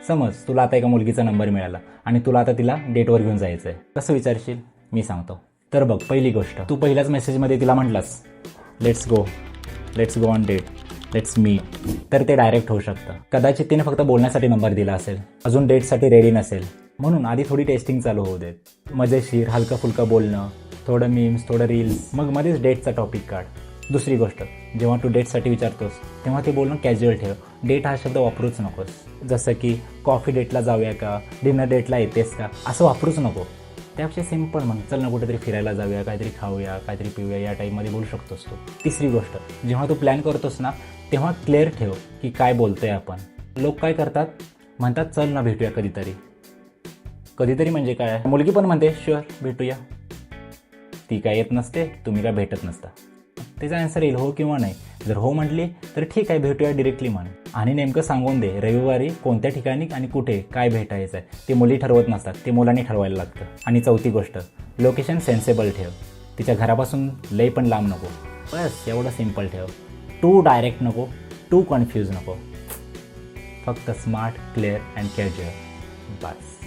समज तुला आता एका मुलगीचा नंबर मिळाला आणि तुला आता तिला डेटवर घेऊन जायचं आहे. कसं विचारशील? मी सांगतो. तर बघ, पहिली गोष्ट, तू पहिल्याच मेसेजमध्ये तिला म्हटलास let's go on date, let's meet, तर ते डायरेक्ट होऊ शकतं. कदाचित तिने फक्त बोलण्यासाठी नंबर दिला असेल, अजून डेटसाठी रेडी नसेल, म्हणून आधी थोडी टेस्टिंग चालू होऊ देत. मजेशीर हलकं फुलकं बोलणं, थोडं मीम्स, थोडं रील्स, मग मध्येच डेटचा टॉपिक काढ. दुसरी गोष्ट, जेव्हा तू डेटसाठी विचारतोस तेव्हा ते बोलणं कॅज्युअल ठेव. डेट हा शब्द वापरूच नकोस. जसं की कॉफी डेटला जाऊया का, डिनर डेटला येतेस का, असं वापरूच नको. त्यापेक्षा सिम्पल म्हण, चल ना कुठेतरी फिरायला जाऊया, काहीतरी खाऊया, काहीतरी पिऊया, या टाईपमध्ये बोलू शकतोस तू. तिसरी गोष्ट, जेव्हा तू प्लॅन करतोस ना तेव्हा क्लिअर ठेव की काय बोलतोय आपण. लोक काय करतात, म्हणतात चल ना भेटूया कधीतरी. कधीतरी म्हणजे काय? मुलगी पण म्हणते शुअर भेटूया. ती काय येत नसते, तुम्ही काय भेटत नसता. त्याचा आन्सर येईल हो किंवा नाही. जर हो म्हटली तर ठीक आहे, भेटूया डिरेक्टली म्हण. आणि नेमकं सांगून दे रविवारी कोणत्या ठिकाणी आणि कुठे काय भेटायचं आहे. ते मुली ठरवत नसतात, ते मुलांनी ठरवायला लागतं. आणि चौथी गोष्ट, लोकेशन सेन्सेबल ठेव. तिच्या घरापासून लई पण लांब नको. बस एवढं सिम्पल ठेव. टू डायरेक्ट नको, टू कन्फ्यूज नको. फक्त smart, clear and casual. Bus.